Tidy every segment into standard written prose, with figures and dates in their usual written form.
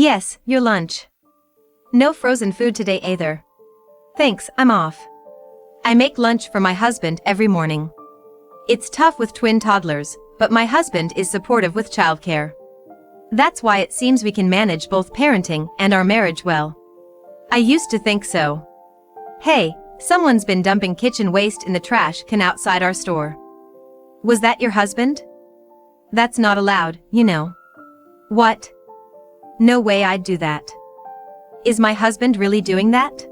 Yes, your lunch. No frozen food today either. Thanks, I'm off. I make lunch for my husband every morning. It's tough with twin toddlers, but my husband is supportive with childcare. That's why it seems we can manage both parenting and our marriage well. I used to think so. Hey, someone's been dumping kitchen waste in the trash can outside our store. Was that your husband? That's not allowed, you know. What? No way I'd do that. Is my husband really doing that?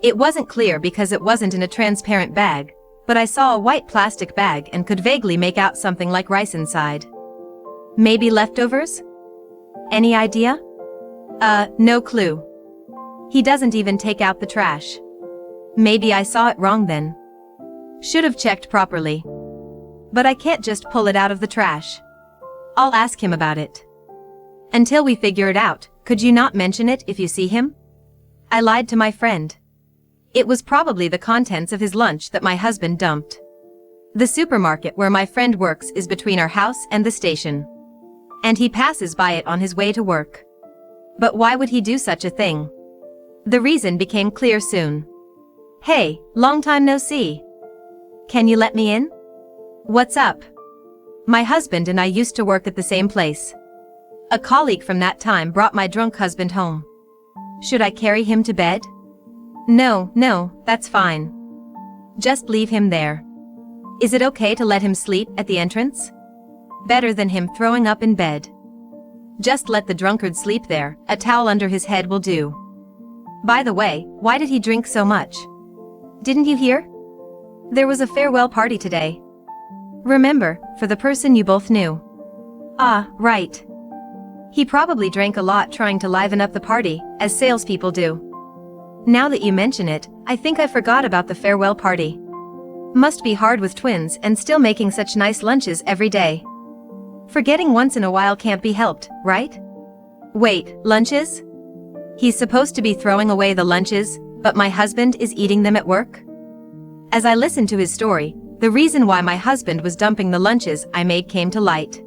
It wasn't clear because it wasn't in a transparent bag, but I saw a white plastic bag and could vaguely make out something like rice inside. Maybe leftovers? Any idea? No clue. He doesn't even take out the trash. Maybe I saw it wrong then. Should have checked properly. But I can't just pull it out of the trash. I'll ask him about it. Until we figure it out, could you not mention it if you see him? I lied to my friend. It was probably the contents of his lunch that my husband dumped. The supermarket where my friend works is between our house and the station. And he passes by it on his way to work. But why would he do such a thing? The reason became clear soon. Hey, long time no see. Can you let me in? What's up? My husband and I used to work at the same place. A colleague from that time brought my drunk husband home. Should I carry him to bed? No, that's fine. Just leave him there. Is it okay to let him sleep at the entrance? Better than him throwing up in bed. Just let the drunkard sleep there, a towel under his head will do. By the way, why did he drink so much? Didn't you hear? There was a farewell party today. Remember, for the person you both knew. Ah, right. He probably drank a lot trying to liven up the party, as salespeople do. Now that you mention it, I think I forgot about the farewell party. Must be hard with twins and still making such nice lunches every day. Forgetting once in a while can't be helped, right? Wait, lunches? He's supposed to be throwing away the lunches, but my husband is eating them at work? As I listened to his story, the reason why my husband was dumping the lunches I made came to light.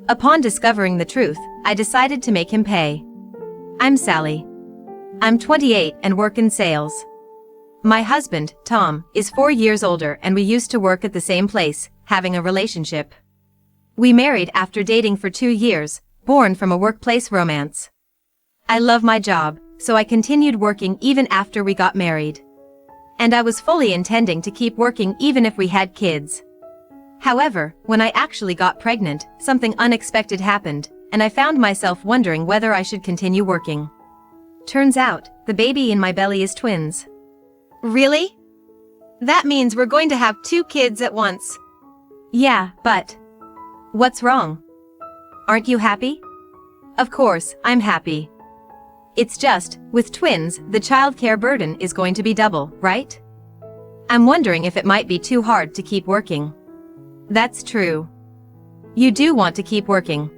Upon discovering the truth, I decided to make him pay. I'm Sally. I'm 28 and work in sales. My husband, Tom, is 4 years older and we used to work at the same place, having a relationship. We married after dating for 2 years, born from a workplace romance. I love my job, so I continued working even after we got married. And I was fully intending to keep working even if we had kids. However, when I actually got pregnant, something unexpected happened, and I found myself wondering whether I should continue working. Turns out, the baby in my belly is twins. Really? That means we're going to have 2 kids at once. Yeah, but... What's wrong? Aren't you happy? Of course, I'm happy. It's just, with twins, the childcare burden is going to be double, right? I'm wondering if it might be too hard to keep working. That's true. You do want to keep working.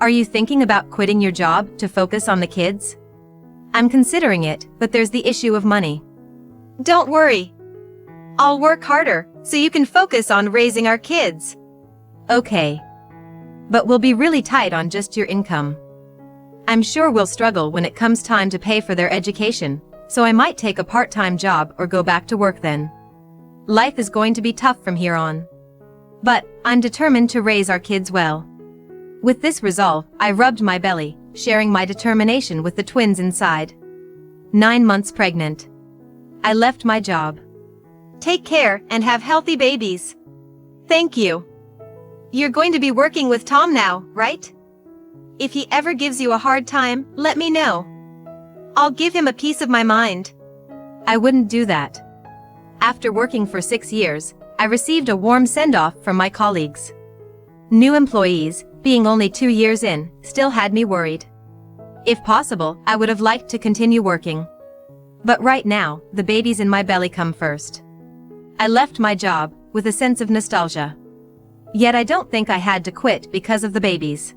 Are you thinking about quitting your job to focus on the kids? I'm considering it, but there's the issue of money. Don't worry. I'll work harder, so you can focus on raising our kids. Okay. But we'll be really tight on just your income. I'm sure we'll struggle when it comes time to pay for their education, so I might take a part-time job or go back to work then. Life is going to be tough from here on. But, I'm determined to raise our kids well. With this resolve, I rubbed my belly, sharing my determination with the twins inside. 9 months pregnant. I left my job. Take care and have healthy babies. Thank you. You're going to be working with Tom now, right? If he ever gives you a hard time, let me know. I'll give him a piece of my mind. I wouldn't do that. After working for 6 years, I received a warm send-off from my colleagues. New employees, being only 2 years in, still had me worried. If possible, I would have liked to continue working. But right now, the babies in my belly come first. I left my job, with a sense of nostalgia. Yet I don't think I had to quit because of the babies.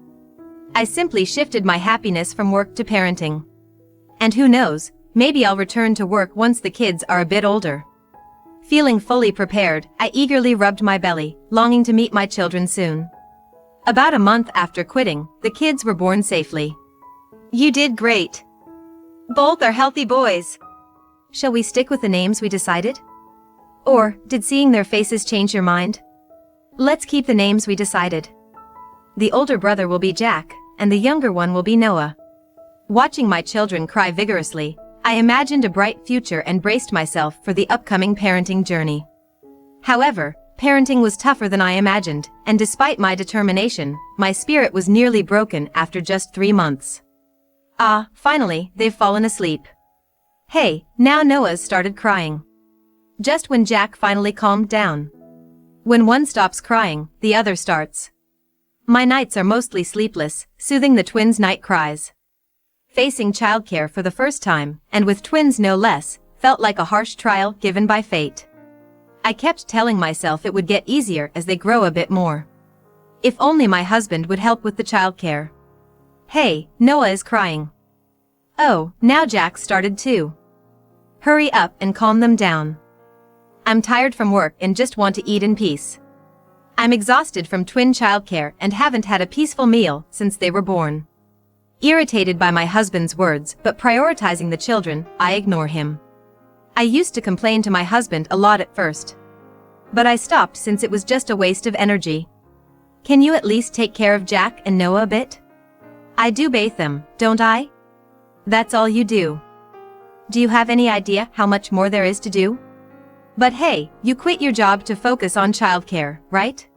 I simply shifted my happiness from work to parenting. And who knows, maybe I'll return to work once the kids are a bit older. Feeling fully prepared, I eagerly rubbed my belly, longing to meet my children soon. About a month after quitting, the kids were born safely. You did great. Both are healthy boys. Shall we stick with the names we decided? Or, did seeing their faces change your mind? Let's keep the names we decided. The older brother will be Jack, and the younger one will be Noah. Watching my children cry vigorously, I imagined a bright future and braced myself for the upcoming parenting journey. However, parenting was tougher than I imagined, and despite my determination, my spirit was nearly broken after just 3 months. Finally, they've fallen asleep. Hey, now Noah's started crying. Just when Jack finally calmed down. When one stops crying, the other starts. My nights are mostly sleepless, soothing the twins' night cries. Facing childcare for the first time, and with twins no less, felt like a harsh trial given by fate. I kept telling myself it would get easier as they grow a bit more. If only my husband would help with the childcare. Hey, Noah is crying. Oh, now Jack started too. Hurry up and calm them down. I'm tired from work and just want to eat in peace. I'm exhausted from twin childcare and haven't had a peaceful meal since they were born. Irritated by my husband's words but prioritizing the children, I ignore him. I used to complain to my husband a lot at first. But I stopped since it was just a waste of energy. Can you at least take care of Jack and Noah a bit? I do bathe them, don't I? That's all you do. Do you have any idea how much more there is to do? But hey, you quit your job to focus on childcare, right?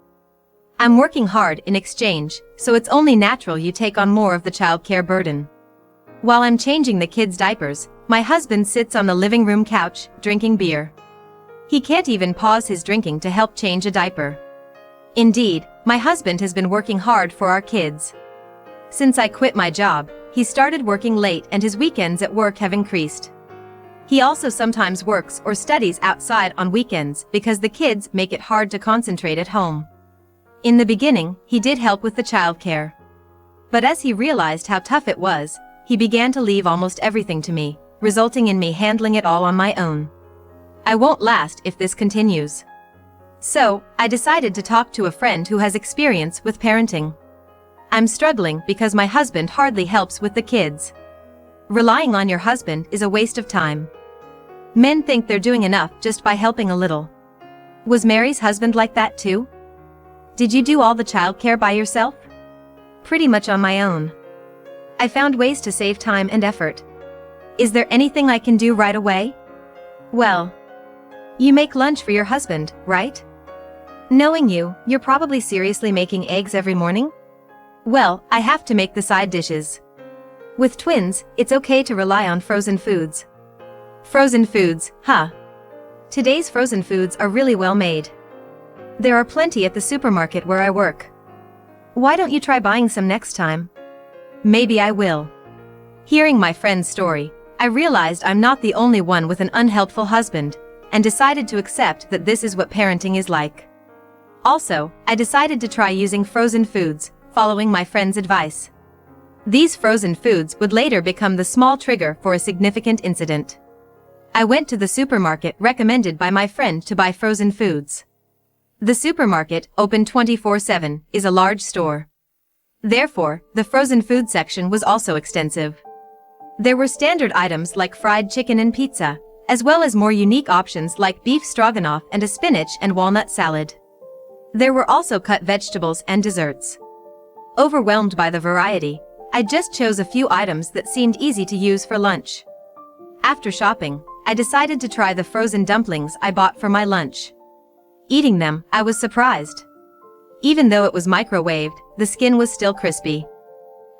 I'm working hard in exchange, so it's only natural you take on more of the childcare burden. While I'm changing the kids' diapers, my husband sits on the living room couch, drinking beer. He can't even pause his drinking to help change a diaper. Indeed, my husband has been working hard for our kids. Since I quit my job, he started working late and his weekends at work have increased. He also sometimes works or studies outside on weekends because the kids make it hard to concentrate at home. In the beginning, he did help with the childcare. But as he realized how tough it was, he began to leave almost everything to me, resulting in me handling it all on my own. I won't last if this continues. So, I decided to talk to a friend who has experience with parenting. I'm struggling because my husband hardly helps with the kids. Relying on your husband is a waste of time. Men think they're doing enough just by helping a little. Was Mary's husband like that too? Did you do all the childcare by yourself? Pretty much on my own. I found ways to save time and effort. Is there anything I can do right away? Well, you make lunch for your husband, right? Knowing you, you're probably seriously making eggs every morning? Well, I have to make the side dishes. With twins, it's okay to rely on frozen foods. Frozen foods, huh? Today's frozen foods are really well made. There are plenty at the supermarket where I work. Why don't you try buying some next time? Maybe I will. Hearing my friend's story, I realized I'm not the only one with an unhelpful husband, and decided to accept that this is what parenting is like. Also, I decided to try using frozen foods, following my friend's advice. These frozen foods would later become the small trigger for a significant incident. I went to the supermarket recommended by my friend to buy frozen foods. The supermarket, open 24/7, is a large store. Therefore, the frozen food section was also extensive. There were standard items like fried chicken and pizza, as well as more unique options like beef stroganoff and a spinach and walnut salad. There were also cut vegetables and desserts. Overwhelmed by the variety, I just chose a few items that seemed easy to use for lunch. After shopping, I decided to try the frozen dumplings I bought for my lunch. Eating them, I was surprised. Even though it was microwaved, the skin was still crispy.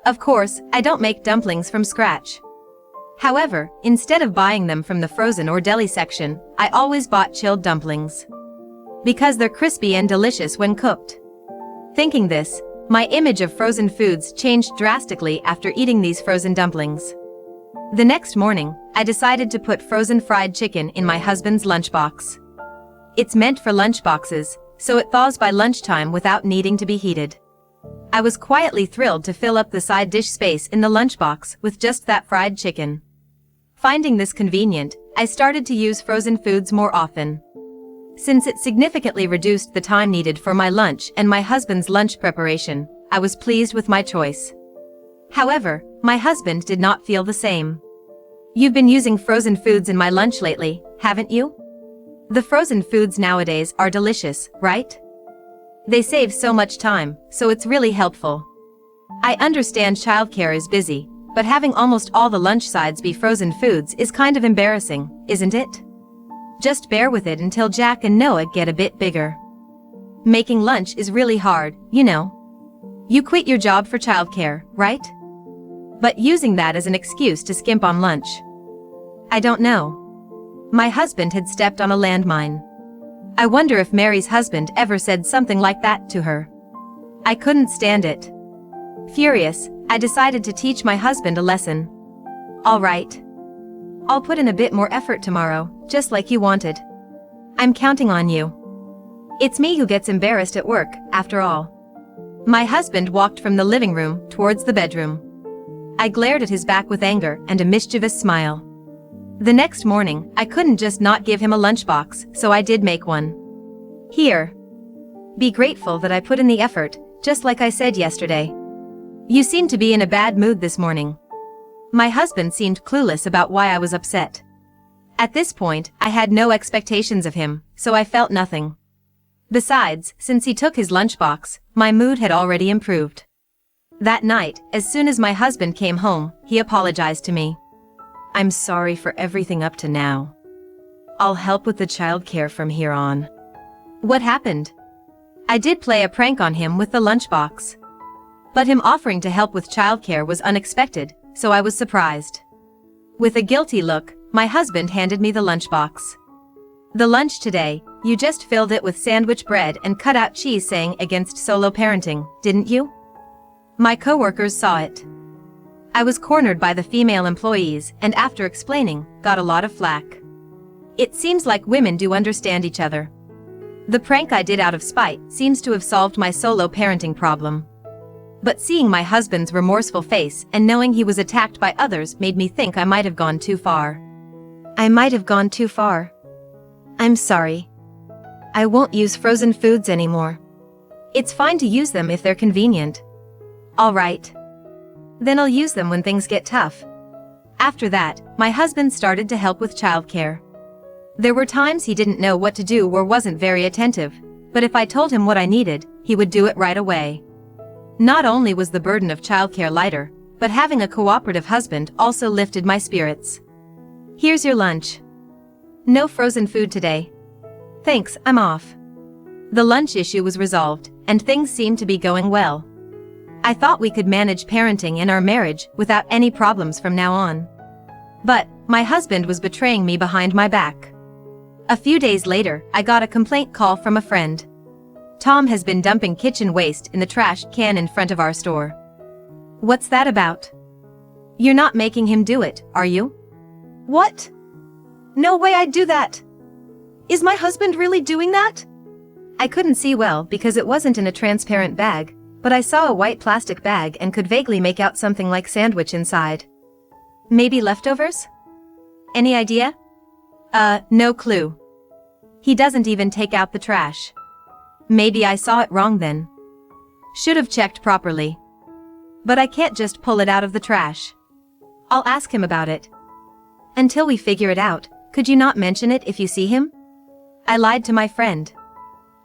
Of course, I don't make dumplings from scratch. However, instead of buying them from the frozen or deli section, I always bought chilled dumplings. Because they're crispy and delicious when cooked. Thinking this, my image of frozen foods changed drastically after eating these frozen dumplings. The next morning, I decided to put frozen fried chicken in my husband's lunchbox. It's meant for lunchboxes, so it thaws by lunchtime without needing to be heated. I was quietly thrilled to fill up the side dish space in the lunchbox with just that fried chicken. Finding this convenient, I started to use frozen foods more often. Since it significantly reduced the time needed for my lunch and my husband's lunch preparation, I was pleased with my choice. However, my husband did not feel the same. You've been using frozen foods in my lunch lately, haven't you? The frozen foods nowadays are delicious, right? They save so much time, so it's really helpful. I understand childcare is busy, but having almost all the lunch sides be frozen foods is kind of embarrassing, isn't it? Just bear with it until Jack and Noah get a bit bigger. Making lunch is really hard, you know. You quit your job for childcare, right? But using that as an excuse to skimp on lunch. I don't know. My husband had stepped on a landmine. I wonder if Mary's husband ever said something like that to her. I couldn't stand it. Furious, I decided to teach my husband a lesson. All right. I'll put in a bit more effort tomorrow, just like you wanted. I'm counting on you. It's me who gets embarrassed at work, after all. My husband walked from the living room towards the bedroom. I glared at his back with anger and a mischievous smile. The next morning, I couldn't just not give him a lunchbox, so I did make one. Here. Be grateful that I put in the effort, just like I said yesterday. You seem to be in a bad mood this morning. My husband seemed clueless about why I was upset. At this point, I had no expectations of him, so I felt nothing. Besides, since he took his lunchbox, my mood had already improved. That night, as soon as my husband came home, he apologized to me. I'm sorry for everything up to now. I'll help with the childcare from here on. What happened? I did play a prank on him with the lunchbox. But him offering to help with childcare was unexpected, so I was surprised. With a guilty look, my husband handed me the lunchbox. The lunch today, you just filled it with sandwich bread and cut out cheese, saying against solo parenting, didn't you? My coworkers saw it. I was cornered by the female employees and after explaining, got a lot of flack. It seems like women do understand each other. The prank I did out of spite seems to have solved my solo parenting problem. But seeing my husband's remorseful face and knowing he was attacked by others made me think I might have gone too far. I might have gone too far. I'm sorry. I won't use frozen foods anymore. It's fine to use them if they're convenient. All right. Then I'll use them when things get tough. After that, my husband started to help with childcare. There were times he didn't know what to do or wasn't very attentive, but if I told him what I needed, he would do it right away. Not only was the burden of childcare lighter, but having a cooperative husband also lifted my spirits. Here's your lunch. No frozen food today. Thanks, I'm off. The lunch issue was resolved, and things seemed to be going well. I thought we could manage parenting in our marriage without any problems from now on. But, my husband was betraying me behind my back. A few days later, I got a complaint call from a friend. Tom has been dumping kitchen waste in the trash can in front of our store. What's that about? You're not making him do it, are you? What? No way I'd do that. Is my husband really doing that? I couldn't see well because it wasn't in a transparent bag, but I saw a white plastic bag and could vaguely make out something like sandwich inside. Maybe leftovers? Any idea? No clue. He doesn't even take out the trash. Maybe I saw it wrong then. Should have checked properly. But I can't just pull it out of the trash. I'll ask him about it. Until we figure it out, could you not mention it if you see him? I lied to my friend.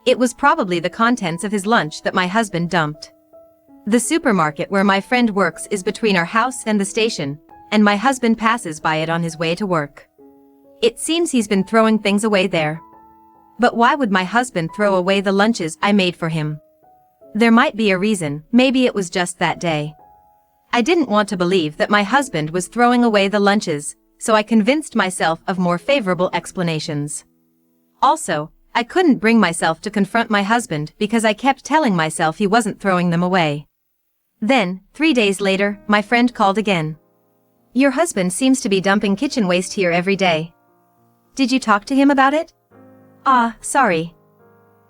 It was probably the contents of his lunch that my husband dumped. The supermarket where my friend works is between our house and the station, and my husband passes by it on his way to work. It seems he's been throwing things away there. But why would my husband throw away the lunches I made for him? There might be a reason, maybe it was just that day. I didn't want to believe that my husband was throwing away the lunches, so I convinced myself of more favorable explanations. Also, I couldn't bring myself to confront my husband because I kept telling myself he wasn't throwing them away. Then, 3 days later, my friend called again. Your husband seems to be dumping kitchen waste here every day. Did you talk to him about it? Sorry.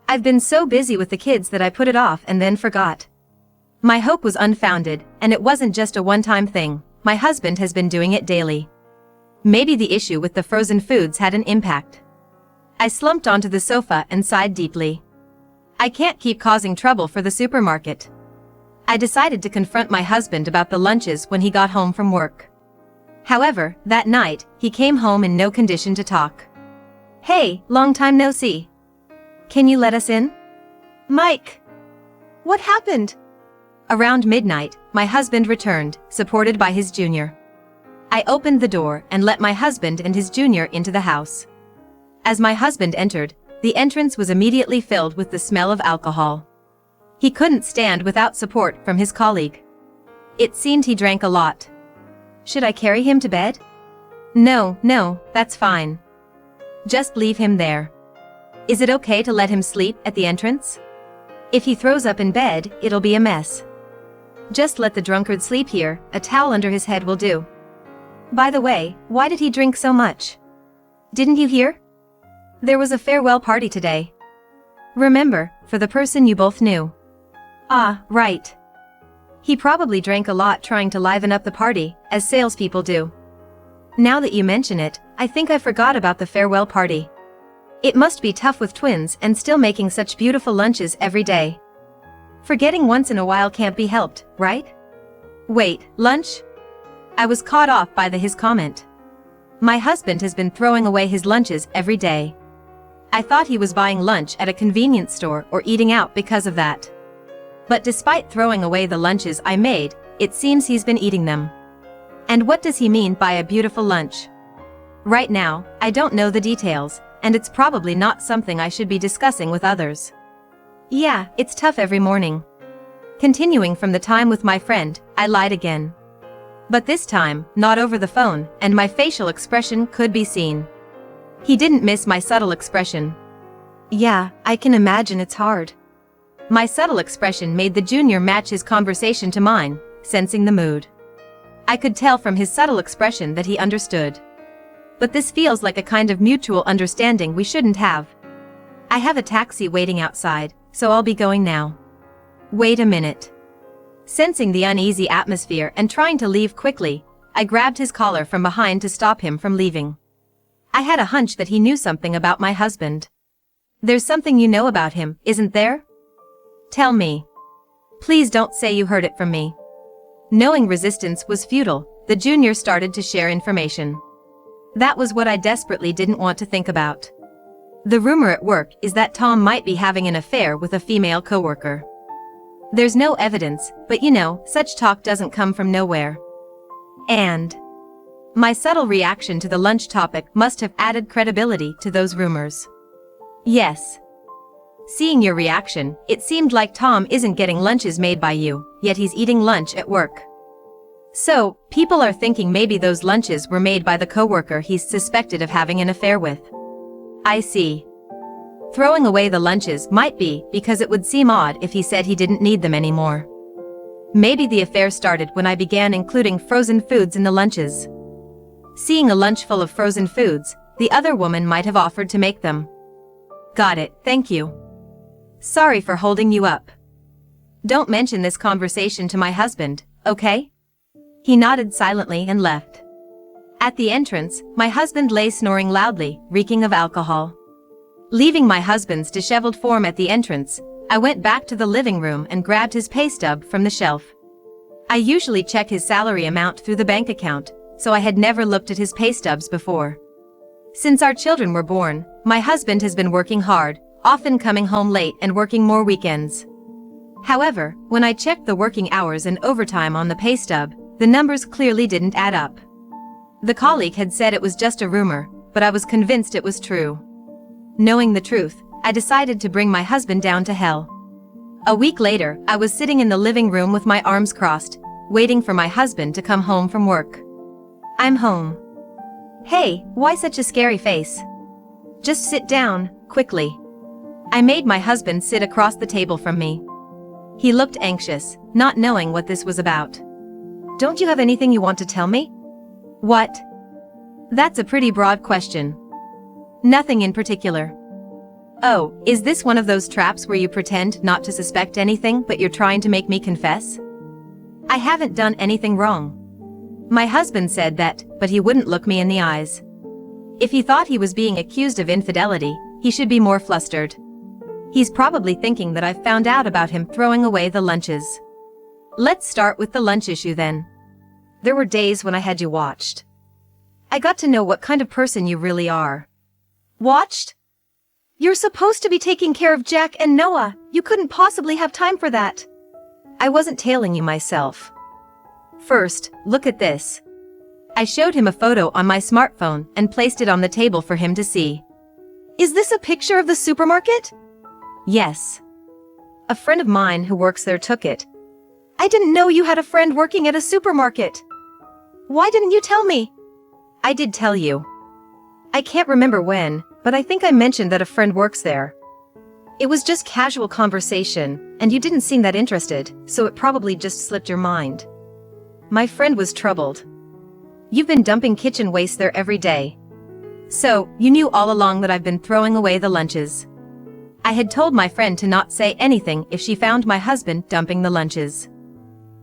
I've been so busy with the kids that I put it off and then forgot. My hope was unfounded, and it wasn't just a one-time thing. My husband has been doing it daily. Maybe the issue with the frozen foods had an impact. I slumped onto the sofa and sighed deeply. I can't keep causing trouble for the supermarket. I decided to confront my husband about the lunches when he got home from work. However, that night, he came home in no condition to talk. "Hey, long time no see. Can you let us in?" "Mike! What happened?" Around midnight, my husband returned, supported by his junior. I opened the door and let my husband and his junior into the house. As my husband entered, the entrance was immediately filled with the smell of alcohol. He couldn't stand without support from his colleague. It seemed he drank a lot. "Should I carry him to bed?" No, that's fine. Just leave him there. Is it okay to let him sleep at the entrance? If he throws up in bed, it'll be a mess. Just let the drunkard sleep here, a towel under his head will do. By the way, why did he drink so much? Didn't you hear? There was a farewell party today. Remember, for the person you both knew. Ah, right. He probably drank a lot trying to liven up the party, as salespeople do. Now that you mention it, I think I forgot about the farewell party. It must be tough with twins and still making such beautiful lunches every day. Forgetting once in a while can't be helped, right? Wait, lunch? I was caught off by his comment. My husband has been throwing away his lunches every day. I thought he was buying lunch at a convenience store or eating out because of that. But despite throwing away the lunches I made, it seems he's been eating them. And what does he mean by a beautiful lunch? Right now, I don't know the details, and it's probably not something I should be discussing with others. Yeah, it's tough every morning. Continuing from the time with my friend, I lied again. But this time, not over the phone, and my facial expression could be seen. He didn't miss my subtle expression. Yeah, I can imagine it's hard. My subtle expression made the junior match his conversation to mine, sensing the mood. I could tell from his subtle expression that he understood. But this feels like a kind of mutual understanding we shouldn't have. I have a taxi waiting outside, so I'll be going now. Wait a minute. Sensing the uneasy atmosphere and trying to leave quickly, I grabbed his collar from behind to stop him from leaving. I had a hunch that he knew something about my husband. There's something you know about him, isn't there? Tell me. Please don't say you heard it from me. Knowing resistance was futile, the junior started to share information. That was what I desperately didn't want to think about. The rumor at work is that Tom might be having an affair with a female coworker. There's no evidence, but you know, such talk doesn't come from nowhere. And my subtle reaction to the lunch topic must have added credibility to those rumors. Yes. Seeing your reaction, it seemed like Tom isn't getting lunches made by you, yet he's eating lunch at work. So, people are thinking maybe those lunches were made by the coworker he's suspected of having an affair with. I see. Throwing away the lunches might be because it would seem odd if he said he didn't need them anymore. Maybe the affair started when I began including frozen foods in the lunches. Seeing a lunch full of frozen foods, the other woman might have offered to make them. Got it, thank you. Sorry for holding you up. Don't mention this conversation to my husband, okay? He nodded silently and left. At the entrance, my husband lay snoring loudly, reeking of alcohol. Leaving my husband's disheveled form at the entrance, I went back to the living room and grabbed his pay stub from the shelf. I usually check his salary amount through the bank account, so I had never looked at his pay stubs before. Since our children were born, my husband has been working hard, often coming home late and working more weekends. However, when I checked the working hours and overtime on the pay stub, the numbers clearly didn't add up. The colleague had said it was just a rumor, but I was convinced it was true. Knowing the truth, I decided to bring my husband down to hell. A week later, I was sitting in the living room with my arms crossed, waiting for my husband to come home from work. I'm home. Hey, why such a scary face? Just sit down, quickly. I made my husband sit across the table from me. He looked anxious, not knowing what this was about. Don't you have anything you want to tell me? What? That's a pretty broad question. Nothing in particular. Oh, is this one of those traps where you pretend not to suspect anything but you're trying to make me confess? I haven't done anything wrong. My husband said that, but he wouldn't look me in the eyes. If he thought he was being accused of infidelity, he should be more flustered. He's probably thinking that I've found out about him throwing away the lunches. Let's start with the lunch issue then. There were days when I had you watched. I got to know what kind of person you really are. Watched? You're supposed to be taking care of Jack and Noah. You couldn't possibly have time for that. I wasn't tailing you myself. First, look at this. I showed him a photo on my smartphone and placed it on the table for him to see. Is this a picture of the supermarket? Yes. A friend of mine who works there took it. I didn't know you had a friend working at a supermarket. Why didn't you tell me? I did tell you. I can't remember when, but I think I mentioned that a friend works there. It was just casual conversation, and you didn't seem that interested, so it probably just slipped your mind. My friend was troubled. You've been dumping kitchen waste there every day. So, you knew all along that I've been throwing away the lunches. I had told my friend to not say anything if she found my husband dumping the lunches.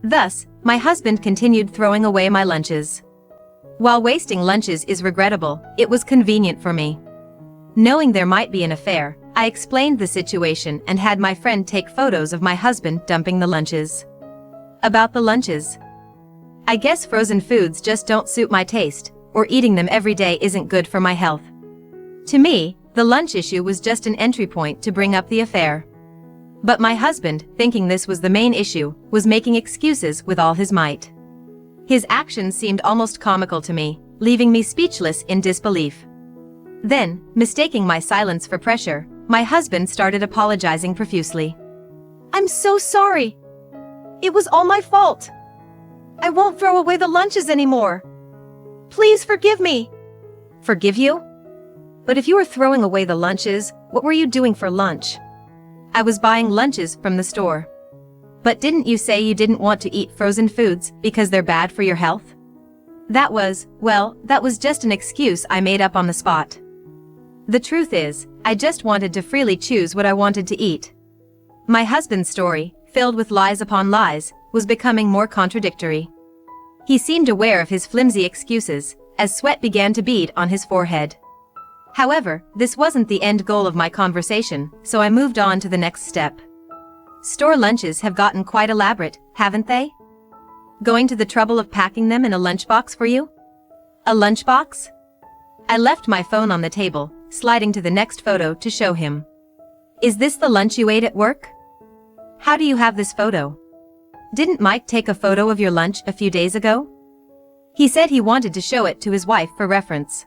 Thus, my husband continued throwing away my lunches. While wasting lunches is regrettable, it was convenient for me. Knowing there might be an affair, I explained the situation and had my friend take photos of my husband dumping the lunches. About the lunches. I guess frozen foods just don't suit my taste, or eating them every day isn't good for my health. To me, the lunch issue was just an entry point to bring up the affair. But my husband, thinking this was the main issue, was making excuses with all his might. His actions seemed almost comical to me, leaving me speechless in disbelief. Then, mistaking my silence for pressure, my husband started apologizing profusely. I'm so sorry. It was all my fault. I won't throw away the lunches anymore. Please forgive me. Forgive you? But if you were throwing away the lunches, what were you doing for lunch? I was buying lunches from the store. But didn't you say you didn't want to eat frozen foods because they're bad for your health? That was just an excuse I made up on the spot. The truth is, I just wanted to freely choose what I wanted to eat. My husband's story, filled with lies upon lies, was becoming more contradictory. He seemed aware of his flimsy excuses, as sweat began to bead on his forehead. However, this wasn't the end goal of my conversation, so I moved on to the next step. Store lunches have gotten quite elaborate, haven't they? Going to the trouble of packing them in a lunchbox for you? A lunchbox? I left my phone on the table, sliding to the next photo to show him. Is this the lunch you ate at work? How do you have this photo? Didn't Mike take a photo of your lunch a few days ago? He said he wanted to show it to his wife for reference.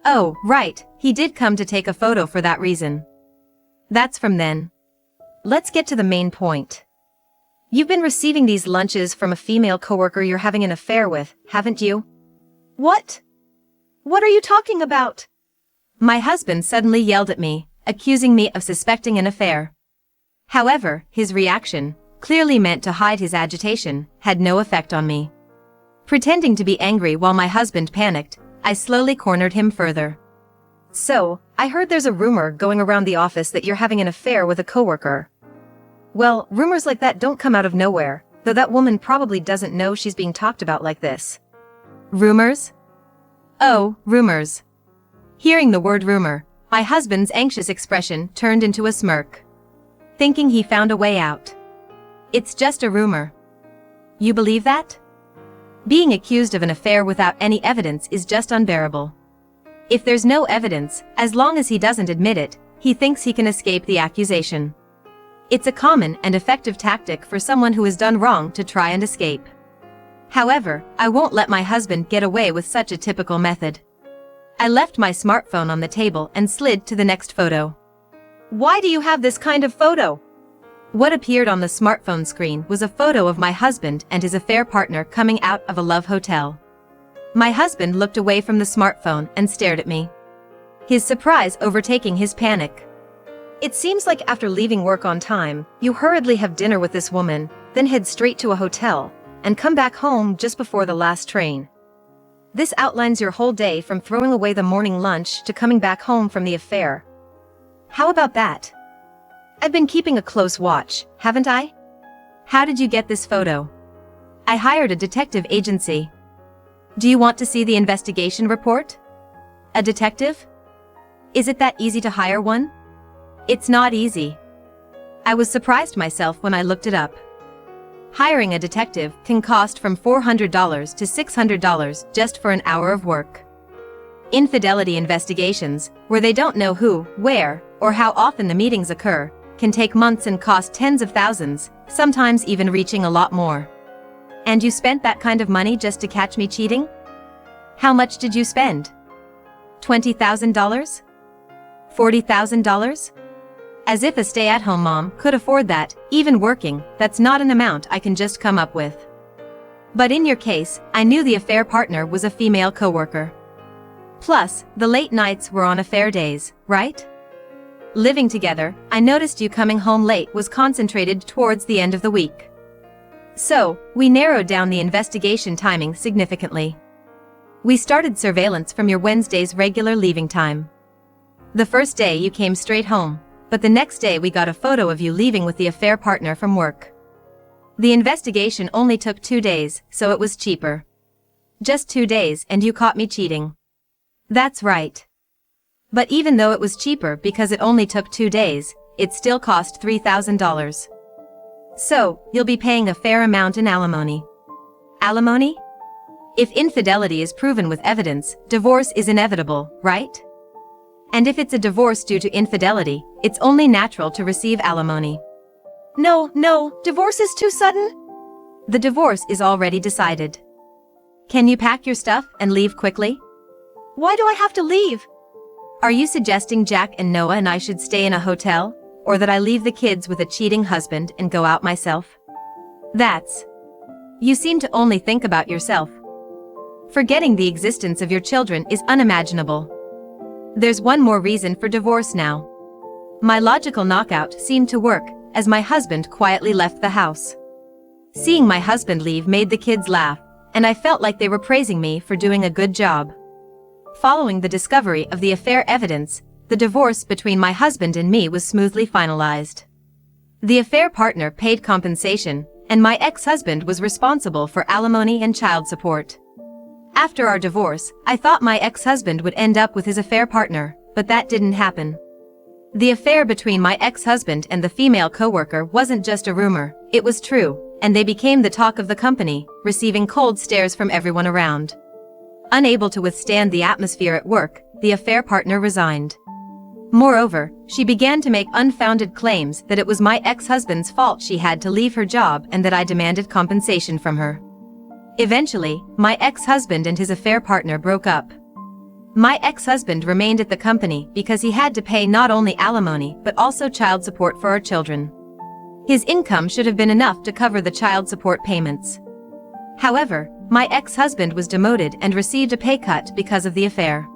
Oh, right, he did come to take a photo for that reason. That's from then. Let's get to the main point. You've been receiving these lunches from a female coworker you're having an affair with, haven't you? What? What are you talking about? My husband suddenly yelled at me, accusing me of suspecting an affair. However, his reaction, clearly meant to hide his agitation, had no effect on me. Pretending to be angry while my husband panicked, I slowly cornered him further. So, I heard there's a rumor going around the office that you're having an affair with a coworker. Well, rumors like that don't come out of nowhere, though that woman probably doesn't know she's being talked about like this. Rumors? Oh, rumors. Hearing the word rumor, my husband's anxious expression turned into a smirk. Thinking he found a way out. It's just a rumor. You believe that? Being accused of an affair without any evidence is just unbearable. If there's no evidence, as long as he doesn't admit it, he thinks he can escape the accusation. It's a common and effective tactic for someone who has done wrong to try and escape. However, I won't let my husband get away with such a typical method. I left my smartphone on the table and slid to the next photo. Why do you have this kind of photo? What appeared on the smartphone screen was a photo of my husband and his affair partner coming out of a love hotel. My husband looked away from the smartphone and stared at me. His surprise overtaking his panic. It seems like after leaving work on time, you hurriedly have dinner with this woman, then head straight to a hotel, and come back home just before the last train. This outlines your whole day from throwing away the morning lunch to coming back home from the affair. How about that? I've been keeping a close watch, haven't I? How did you get this photo? I hired a detective agency. Do you want to see the investigation report? A detective? Is it that easy to hire one? It's not easy. I was surprised myself when I looked it up. hiring a detective can cost from $400 to $600 just for an hour of work. Infidelity investigations, where they don't know who, where, or how often the meetings occur, can take months and cost tens of thousands, sometimes even reaching a lot more. And you spent that kind of money just to catch me cheating? How much did you spend? $20,000? $40,000? As if a stay-at-home mom could afford that, even working, that's not an amount I can just come up with. But in your case, I knew the affair partner was a female coworker. Plus, the late nights were on affair days, right? Living together, I noticed you coming home late was concentrated towards the end of the week. So, we narrowed down the investigation timing significantly. We started surveillance from your Wednesday's regular leaving time. The first day you came straight home, but the next day we got a photo of you leaving with the affair partner from work. The investigation only took 2 days, so it was cheaper. Just 2 days and you caught me cheating. That's right. But even though it was cheaper because it only took 2 days, it still cost $3,000. So, you'll be paying a fair amount in alimony. Alimony? If infidelity is proven with evidence, divorce is inevitable, right? And if it's a divorce due to infidelity, it's only natural to receive alimony. No, divorce is too sudden. The divorce is already decided. Can you pack your stuff and leave quickly? Why do I have to leave? Are you suggesting Jack and Noah and I should stay in a hotel, or that I leave the kids with a cheating husband and go out myself? You seem to only think about yourself. Forgetting the existence of your children is unimaginable. There's one more reason for divorce now. My logical knockout seemed to work, as my husband quietly left the house. Seeing my husband leave made the kids laugh, and I felt like they were praising me for doing a good job. Following the discovery of the affair evidence, the divorce between my husband and me was smoothly finalized. The affair partner paid compensation, and my ex-husband was responsible for alimony and child support. After our divorce, I thought my ex-husband would end up with his affair partner, but that didn't happen. The affair between my ex-husband and the female coworker wasn't just a rumor, it was true, and they became the talk of the company, receiving cold stares from everyone around. Unable to withstand the atmosphere at work, the affair partner resigned. Moreover, she began to make unfounded claims that it was my ex-husband's fault she had to leave her job and that I demanded compensation from her. Eventually, my ex-husband and his affair partner broke up. My ex-husband remained at the company because he had to pay not only alimony but also child support for our children. His income should have been enough to cover the child support payments. However, my ex-husband was demoted and received a pay cut because of the affair.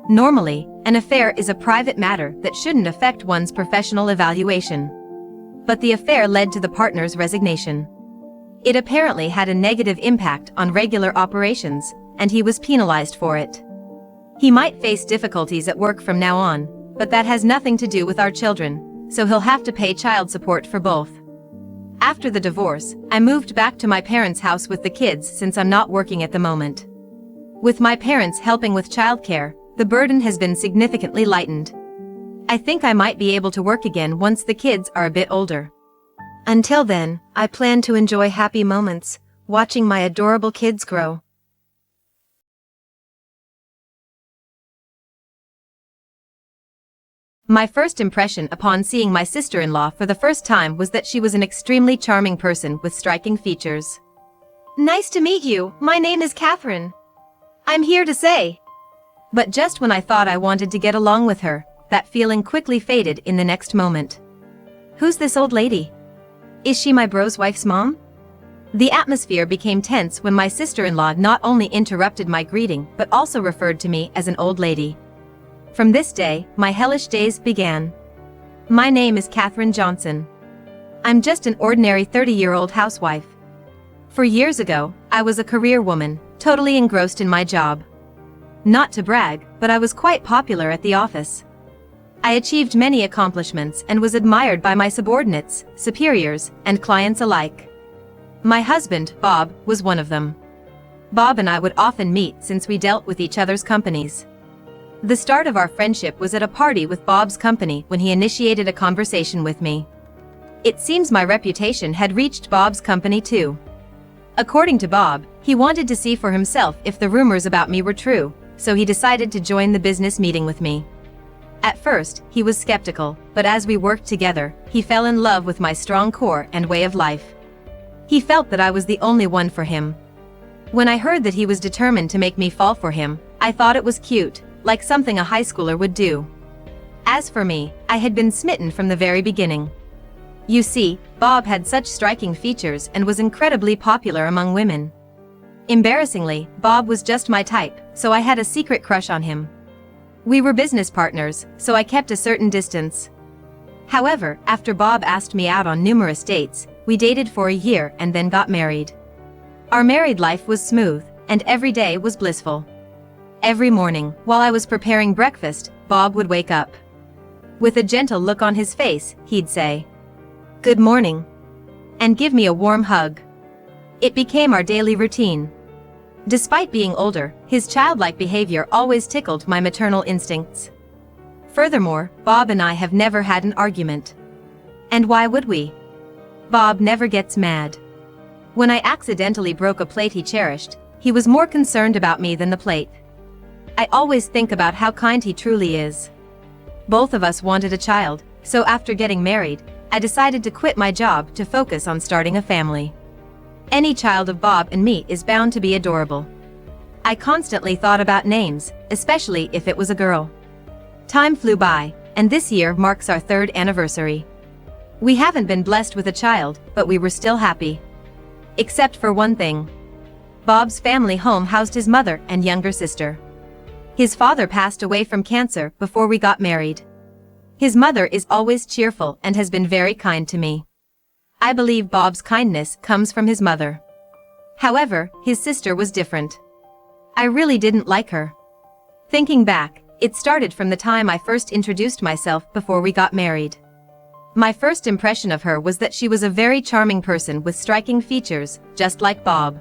Normally, an affair is a private matter that shouldn't affect one's professional evaluation. But the affair led to the partner's resignation. It apparently had a negative impact on regular operations, and he was penalized for it. He might face difficulties at work from now on, but that has nothing to do with our children, so he'll have to pay child support for both. After the divorce, I moved back to my parents' house with the kids since I'm not working at the moment. With my parents helping with childcare, the burden has been significantly lightened. I think I might be able to work again once the kids are a bit older. Until then, I plan to enjoy happy moments, watching my adorable kids grow. My first impression upon seeing my sister-in-law for the first time was that she was an extremely charming person with striking features. Nice to meet you, my name is Catherine. I'm here to say. But just when I thought I wanted to get along with her, that feeling quickly faded in the next moment. Who's this old lady? Is she my bro's wife's mom? The atmosphere became tense when my sister-in-law not only interrupted my greeting but also referred to me as an old lady. From this day, my hellish days began. My name is Catherine Johnson. I'm just an ordinary 30-year-old housewife. 4 years ago, I was a career woman, totally engrossed in my job. Not to brag, but I was quite popular at the office. I achieved many accomplishments and was admired by my subordinates, superiors, and clients alike. My husband, Bob, was one of them. Bob and I would often meet since we dealt with each other's companies. The start of our friendship was at a party with Bob's company when he initiated a conversation with me. It seems my reputation had reached Bob's company too. According to Bob, he wanted to see for himself if the rumors about me were true, so he decided to join the business meeting with me. At first, he was skeptical, but as we worked together, he fell in love with my strong core and way of life. He felt that I was the only one for him. When I heard that he was determined to make me fall for him, I thought it was cute, like something a high schooler would do. As for me, I had been smitten from the very beginning. You see, Bob had such striking features and was incredibly popular among women. Embarrassingly, Bob was just my type, so I had a secret crush on him. We were business partners, so I kept a certain distance. However, after Bob asked me out on numerous dates, we dated for a year and then got married. Our married life was smooth, and every day was blissful. Every morning, while I was preparing breakfast, Bob would wake up. With a gentle look on his face, he'd say, "Good morning," and give me a warm hug. It became our daily routine. Despite being older, his childlike behavior always tickled my maternal instincts. Furthermore, Bob and I have never had an argument. And why would we? Bob never gets mad. When I accidentally broke a plate he cherished, he was more concerned about me than the plate. I always think about how kind he truly is. Both of us wanted a child, so after getting married, I decided to quit my job to focus on starting a family. Any child of Bob and me is bound to be adorable. I constantly thought about names, especially if it was a girl. Time flew by, and this year marks our 3rd anniversary. We haven't been blessed with a child, but we were still happy. Except for one thing. Bob's family home housed his mother and younger sister. His father passed away from cancer before we got married. His mother is always cheerful and has been very kind to me. I believe Bob's kindness comes from his mother. However, his sister was different. I really didn't like her. Thinking back, it started from the time I first introduced myself before we got married. My first impression of her was that she was a very charming person with striking features, just like Bob.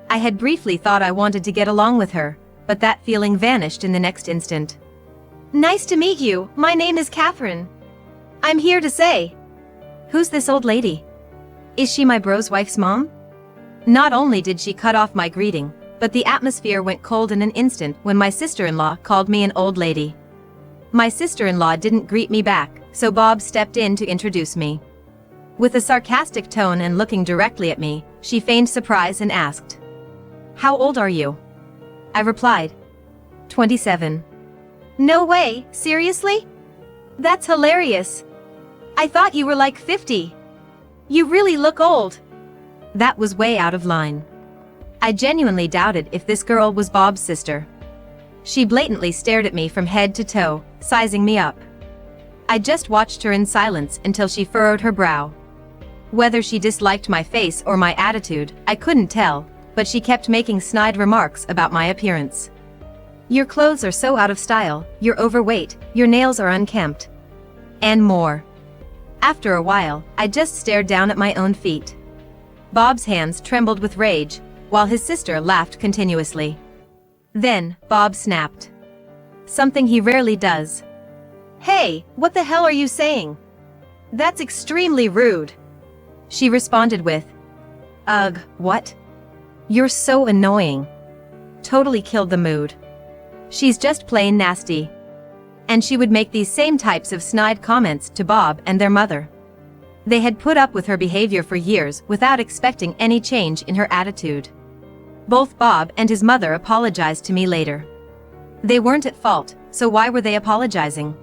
I had briefly thought I wanted to get along with her, but that feeling vanished in the next instant. "Nice to meet you, my name is Catherine. I'm here to say..." "Who's this old lady? Is she my bro's wife's mom?" Not only did she cut off my greeting, but the atmosphere went cold in an instant when my sister-in-law called me an old lady. My sister-in-law didn't greet me back, so Bob stepped in to introduce me. With a sarcastic tone and looking directly at me, she feigned surprise and asked, "How old are you?" I replied, 27. "No way, seriously? That's hilarious. I thought you were like 50. You really look old." That was way out of line. I genuinely doubted if this girl was Bob's sister. She blatantly stared at me from head to toe, sizing me up. I just watched her in silence until she furrowed her brow. Whether she disliked my face or my attitude, I couldn't tell, but she kept making snide remarks about my appearance. "Your clothes are so out of style, you're overweight, your nails are unkempt." And more. After a while, I just stared down at my own feet. Bob's hands trembled with rage, while his sister laughed continuously. Then, Bob snapped. Something he rarely does. "Hey, what the hell are you saying? That's extremely rude." She responded with, "Ugh, what? You're so annoying." Totally killed the mood. She's just plain nasty. And she would make these same types of snide comments to Bob and their mother. They had put up with her behavior for years without expecting any change in her attitude. Both Bob and his mother apologized to me later. They weren't at fault, so why were they apologizing?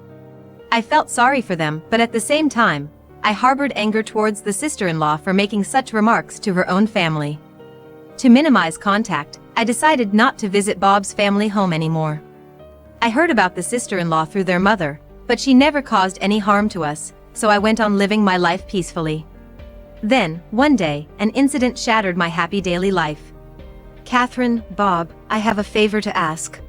I felt sorry for them, but at the same time, I harbored anger towards the sister-in-law for making such remarks to her own family. To minimize contact, I decided not to visit Bob's family home anymore. I heard about the sister-in-law through their mother, but she never caused any harm to us, so I went on living my life peacefully. Then, one day, an incident shattered my happy daily life. "Catherine, Bob, I have a favor to ask.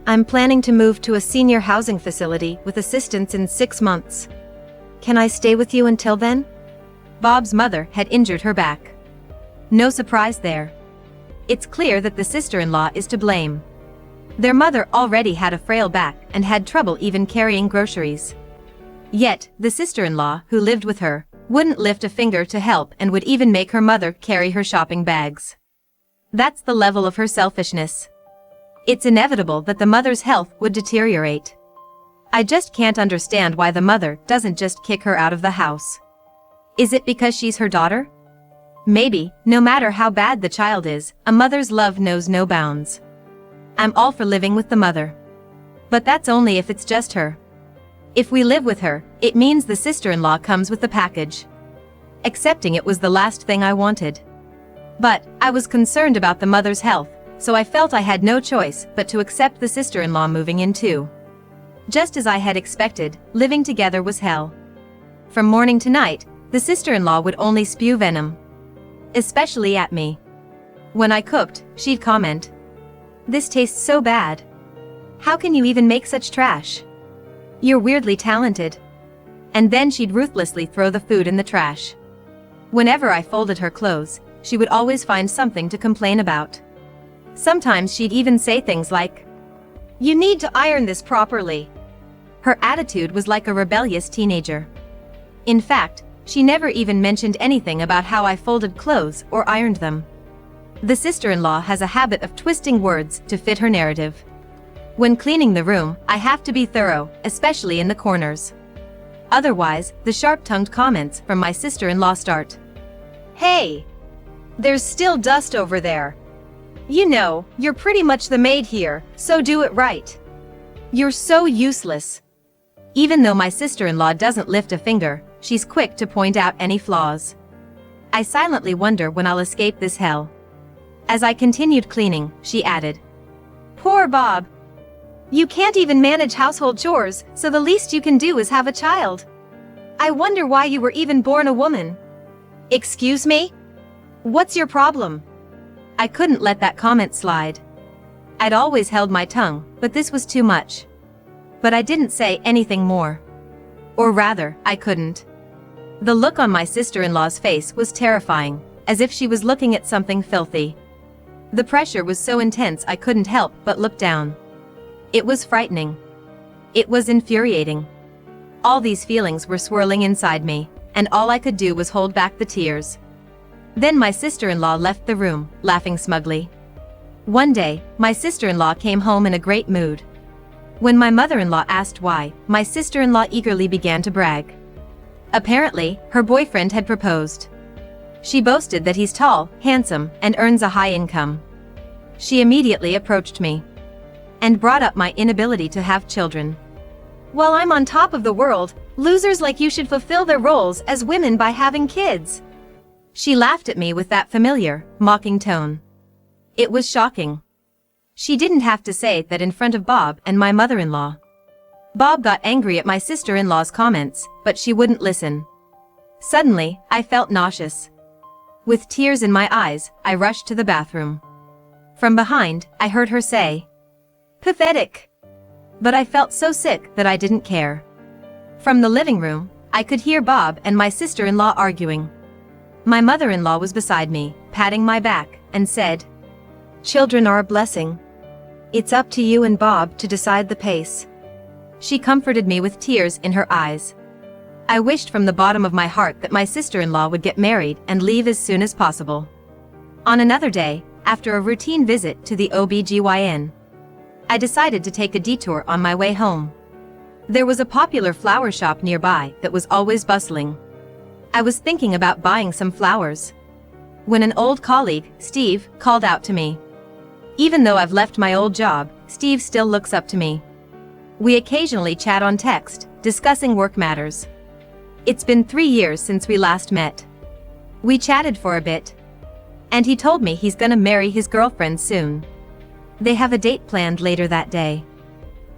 I'm planning to move to a senior housing facility with assistance in 6 months. Can I stay with you until then?" Bob's mother had injured her back. No surprise there. It's clear that the sister-in-law is to blame. Their mother already had a frail back and had trouble even carrying groceries. Yet, the sister-in-law, who lived with her, wouldn't lift a finger to help, and would even make her mother carry her shopping bags. That's the level of her selfishness. It's inevitable that the mother's health would deteriorate. I just can't understand why the mother doesn't just kick her out of the house. Is it because she's her daughter? Maybe. No matter how bad the child is, a mother's love knows no bounds. I'm all for living with the mother. But that's only if it's just her. If we live with her, it means the sister-in-law comes with the package. Accepting it was the last thing I wanted. But I was concerned about the mother's health, so I felt I had no choice but to accept the sister-in-law moving in too. Just as I had expected, living together was hell. From morning to night, the sister-in-law would only spew venom. Especially at me. When I cooked, she'd comment, "This tastes so bad. How can you even make such trash? You're weirdly talented." And then she'd ruthlessly throw the food in the trash. Whenever I folded her clothes, she would always find something to complain about. Sometimes she'd even say things like, "You need to iron this properly." Her attitude was like a rebellious teenager. In fact, she never even mentioned anything about how I folded clothes or ironed them. The sister-in-law has a habit of twisting words to fit her narrative. When cleaning the room, I have to be thorough, especially in the corners. Otherwise, the sharp-tongued comments from my sister-in-law start. "Hey! There's still dust over there. You know, you're pretty much the maid here, so do it right. You're so useless." Even though my sister-in-law doesn't lift a finger, she's quick to point out any flaws. I silently wonder when I'll escape this hell. As I continued cleaning, she added, "Poor Bob. You can't even manage household chores, so the least you can do is have a child. I wonder why you were even born a woman." "Excuse me? What's your problem?" I couldn't let that comment slide. I'd always held my tongue, but this was too much. But I didn't say anything more. Or rather, I couldn't. The look on my sister-in-law's face was terrifying, as if she was looking at something filthy. The pressure was so intense I couldn't help but look down. It was frightening. It was infuriating. All these feelings were swirling inside me, and all I could do was hold back the tears. Then my sister-in-law left the room, laughing smugly. One day, my sister-in-law came home in a great mood. When my mother-in-law asked why, my sister-in-law eagerly began to brag. Apparently, her boyfriend had proposed. She boasted that he's tall, handsome, and earns a high income. She immediately approached me and brought up my inability to have children. "While I'm on top of the world, losers like you should fulfill their roles as women by having kids." She laughed at me with that familiar, mocking tone. It was shocking. She didn't have to say that in front of Bob and my mother-in-law. Bob got angry at my sister-in-law's comments, but she wouldn't listen. Suddenly, I felt nauseous. With tears in my eyes, I rushed to the bathroom. From behind, I heard her say, "Pathetic." But I felt so sick that I didn't care. From the living room, I could hear Bob and my sister-in-law arguing. My mother-in-law was beside me, patting my back, and said, "Children are a blessing. It's up to you and Bob to decide the pace." She comforted me with tears in her eyes. I wished from the bottom of my heart that my sister-in-law would get married and leave as soon as possible. On another day, after a routine visit to the OB/GYN, I decided to take a detour on my way home. There was a popular flower shop nearby that was always bustling. I was thinking about buying some flowers when an old colleague, Steve, called out to me. Even though I've left my old job, Steve still looks up to me. We occasionally chat on text, discussing work matters. It's been 3 years since we last met. We chatted for a bit, and he told me he's gonna marry his girlfriend soon. They have a date planned later that day.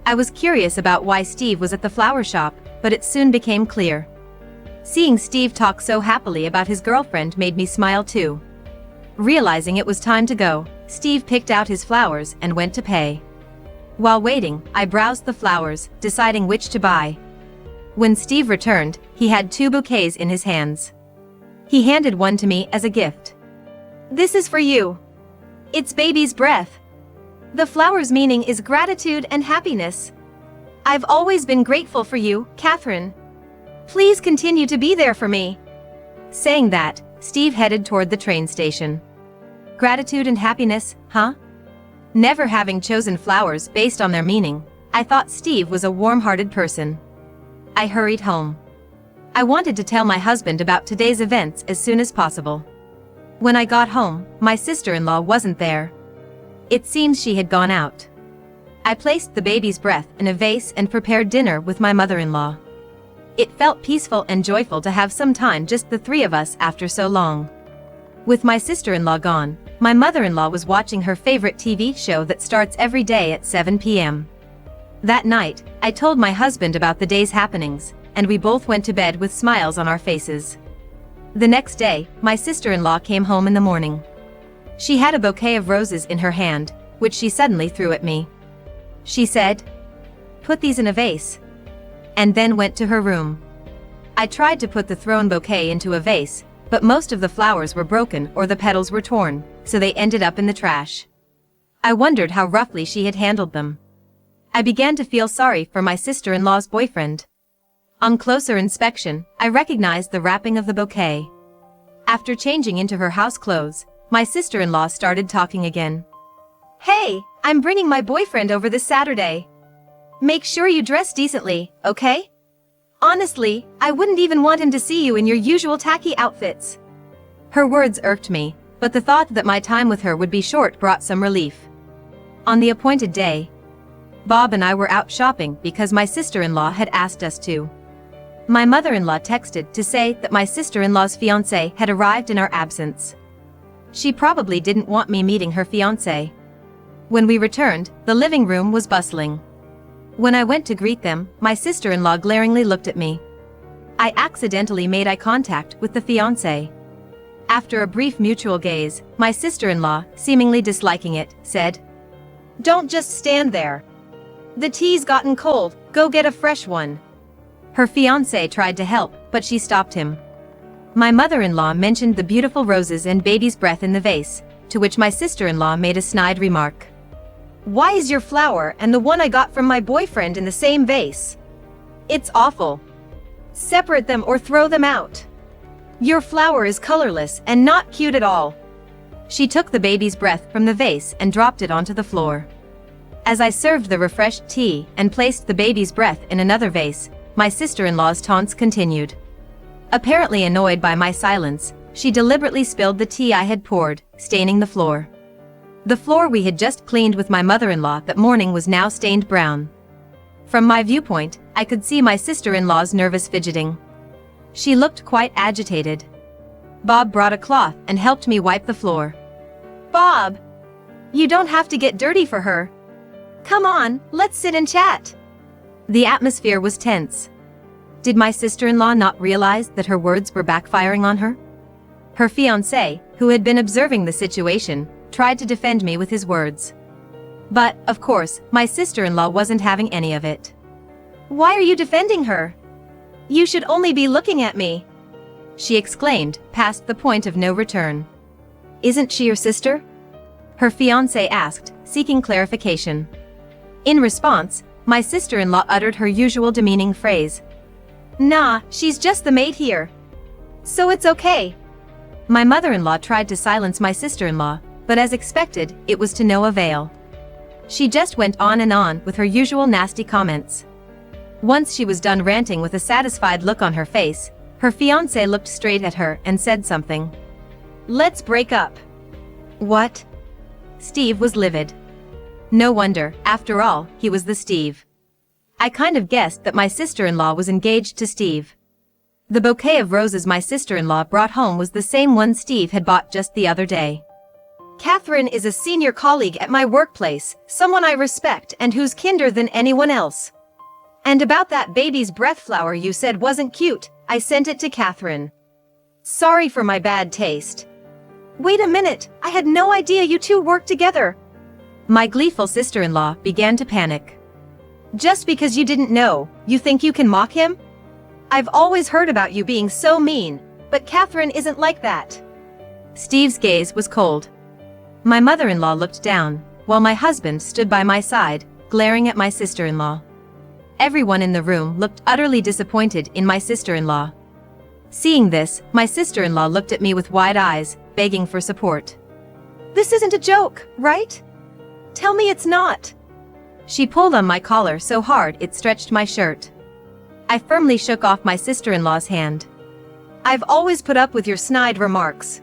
I was curious about why Steve was at the flower shop, but it soon became clear. Seeing Steve talk so happily about his girlfriend made me smile too. Realizing it was time to go, Steve picked out his flowers and went to pay. While waiting, I browsed the flowers, deciding which to buy. When Steve returned, he had 2 bouquets in his hands. He handed one to me as a gift. "This is for you. It's baby's breath. The flower's meaning is gratitude and happiness. I've always been grateful for you, Catherine. Please continue to be there for me." Saying that, Steve headed toward the train station. Gratitude and happiness, huh? Never having chosen flowers based on their meaning, I thought Steve was a warm-hearted person. I hurried home. I wanted to tell my husband about today's events as soon as possible. When I got home, my sister-in-law wasn't there. It seems she had gone out. I placed the baby's breath in a vase and prepared dinner with my mother-in-law. It felt peaceful and joyful to have some time, just the three of us, after so long. With my sister-in-law gone, my mother-in-law was watching her favorite TV show that starts every day at 7 p.m. That night, I told my husband about the day's happenings, and we both went to bed with smiles on our faces. The next day, my sister-in-law came home in the morning. She had a bouquet of roses in her hand, which she suddenly threw at me. She said, "Put these in a vase," and then went to her room. I tried to put the thrown bouquet into a vase, but most of the flowers were broken or the petals were torn, so they ended up in the trash. I wondered how roughly she had handled them. I began to feel sorry for my sister-in-law's boyfriend. On closer inspection, I recognized the wrapping of the bouquet. After changing into her house clothes, my sister-in-law started talking again. "Hey, I'm bringing my boyfriend over this Saturday. Make sure you dress decently, okay? Honestly, I wouldn't even want him to see you in your usual tacky outfits." Her words irked me, but the thought that my time with her would be short brought some relief. On the appointed day, Bob and I were out shopping because my sister-in-law had asked us to. My mother-in-law texted to say that my sister-in-law's fiancé had arrived in our absence. She probably didn't want me meeting her fiancé. When we returned, the living room was bustling. When I went to greet them, my sister-in-law glaringly looked at me. I accidentally made eye contact with the fiancé. After a brief mutual gaze, my sister-in-law, seemingly disliking it, said, "Don't just stand there. The tea's gotten cold, go get a fresh one." Her fiancé tried to help, but she stopped him. My mother-in-law mentioned the beautiful roses and baby's breath in the vase, to which my sister-in-law made a snide remark. "Why is your flower and the one I got from my boyfriend in the same vase? It's awful. Separate them or throw them out. Your flower is colorless and not cute at all." She took the baby's breath from the vase and dropped it onto the floor. As I served the refreshed tea and placed the baby's breath in another vase, my sister-in-law's taunts continued. Apparently annoyed by my silence, she deliberately spilled the tea I had poured, staining the floor. The floor we had just cleaned with my mother-in-law that morning was now stained brown. From my viewpoint, I could see my sister-in-law's nervous fidgeting. She looked quite agitated. Bob brought a cloth and helped me wipe the floor. "Bob! You don't have to get dirty for her. Come on, let's sit and chat." The atmosphere was tense. Did my sister-in-law not realize that her words were backfiring on her? Her fiancé, who had been observing the situation, tried to defend me with his words. But, of course, my sister-in-law wasn't having any of it. "Why are you defending her? You should only be looking at me," she exclaimed, past the point of no return. "Isn't she your sister?" her fiancé asked, seeking clarification. In response, my sister-in-law uttered her usual demeaning phrase. "Nah, she's just the maid here. So it's okay." My mother-in-law tried to silence my sister-in-law, but as expected, it was to no avail. She just went on and on with her usual nasty comments. Once she was done ranting with a satisfied look on her face, her fiancé looked straight at her and said something. "Let's break up." "What?" Steve was livid. No wonder, after all, he was the Steve. I kind of guessed that my sister-in-law was engaged to Steve. The bouquet of roses my sister-in-law brought home was the same one Steve had bought just the other day. "Catherine is a senior colleague at my workplace, someone I respect and who's kinder than anyone else. And about that baby's breath flower you said wasn't cute, I sent it to Catherine. Sorry for my bad taste." "Wait a minute, I had no idea you two worked together." My gleeful sister-in-law began to panic. "Just because you didn't know, you think you can mock him? I've always heard about you being so mean, but Catherine isn't like that." Steve's gaze was cold. My mother-in-law looked down, while my husband stood by my side, glaring at my sister-in-law. Everyone in the room looked utterly disappointed in my sister-in-law. Seeing this, my sister-in-law looked at me with wide eyes, begging for support. "This isn't a joke, right? Tell me it's not." She pulled on my collar so hard it stretched my shirt. I firmly shook off my sister-in-law's hand. "I've always put up with your snide remarks.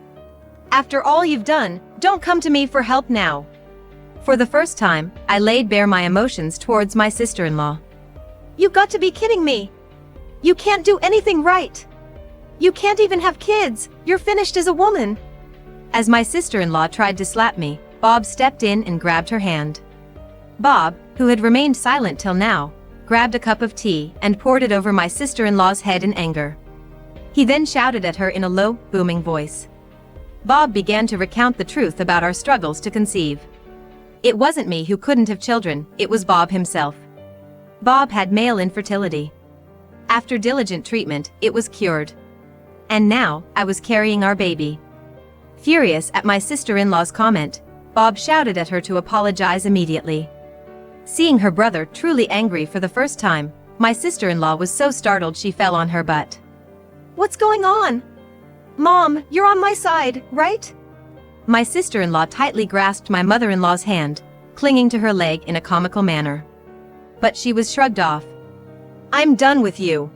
After all you've done, don't come to me for help now." For the first time, I laid bare my emotions towards my sister-in-law. "You've got to be kidding me. You can't do anything right. You can't even have kids, you're finished as a woman." As my sister-in-law tried to slap me, Bob stepped in and grabbed her hand. Bob, who had remained silent till now, grabbed a cup of tea and poured it over my sister-in-law's head in anger. He then shouted at her in a low, booming voice. Bob began to recount the truth about our struggles to conceive. It wasn't me who couldn't have children, it was Bob himself. Bob had male infertility. After diligent treatment, it was cured. And now, I was carrying our baby. Furious at my sister-in-law's comment, Bob shouted at her to apologize immediately. Seeing her brother truly angry for the first time, my sister-in-law was so startled she fell on her butt. "What's going on? Mom, you're on my side, right?" My sister-in-law tightly grasped my mother-in-law's hand, clinging to her leg in a comical manner. But she was shrugged off. "I'm done with you.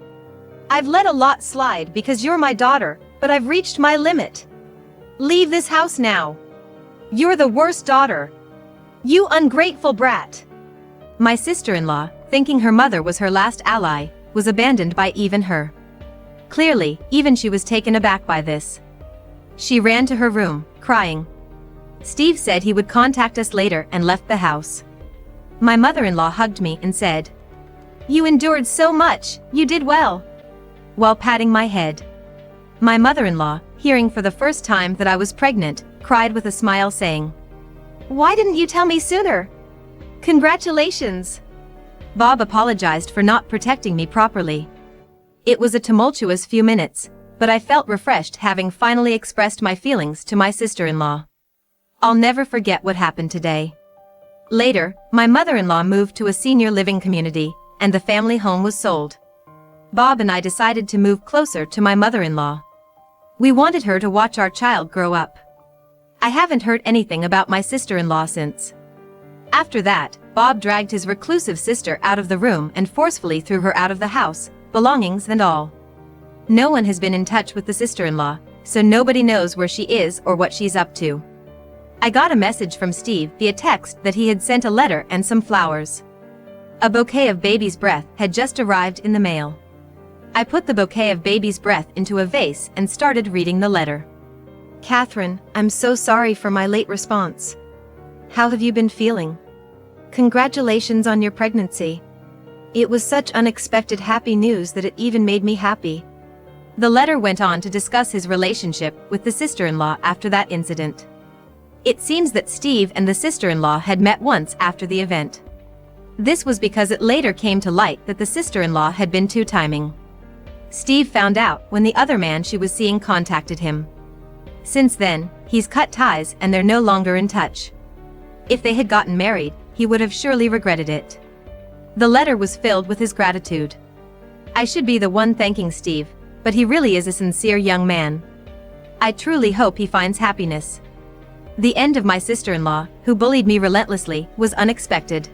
I've let a lot slide because you're my daughter, but I've reached my limit. Leave this house now. You're the worst daughter. You ungrateful brat." My sister-in-law, thinking her mother was her last ally, was abandoned by even her. Clearly, even she was taken aback by this. She ran to her room, crying. Steve said he would contact us later and left the house. My mother-in-law hugged me and said, "You endured so much, you did well," while patting my head. My mother-in-law, hearing for the first time that I was pregnant, cried with a smile saying, "Why didn't you tell me sooner? Congratulations." Bob apologized for not protecting me properly. It was a tumultuous few minutes, but I felt refreshed having finally expressed my feelings to my sister-in-law. I'll never forget what happened today. Later, my mother-in-law moved to a senior living community, and the family home was sold. Bob and I decided to move closer to my mother-in-law. We wanted her to watch our child grow up. I haven't heard anything about my sister-in-law since. After that, Bob dragged his reclusive sister out of the room and forcefully threw her out of the house, belongings and all. No one has been in touch with the sister-in-law, so nobody knows where she is or what she's up to. I got a message from Steve via text that he had sent a letter and some flowers. A bouquet of baby's breath had just arrived in the mail. I put the bouquet of baby's breath into a vase and started reading the letter. "Catherine, I'm so sorry for my late response. How have you been feeling? Congratulations on your pregnancy. It was such unexpected happy news that it even made me happy." The letter went on to discuss his relationship with the sister-in-law after that incident. It seems that Steve and the sister-in-law had met once after the event. This was because it later came to light that the sister-in-law had been two-timing. Steve found out when the other man she was seeing contacted him. Since then, he's cut ties and they're no longer in touch. If they had gotten married, he would have surely regretted it. The letter was filled with his gratitude. I should be the one thanking Steve, but he really is a sincere young man. I truly hope he finds happiness. The end of my sister-in-law, who bullied me relentlessly, was unexpected.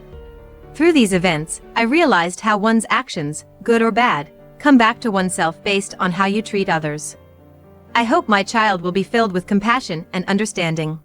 Through these events, I realized how one's actions, good or bad, come back to oneself based on how you treat others. I hope my child will be filled with compassion and understanding.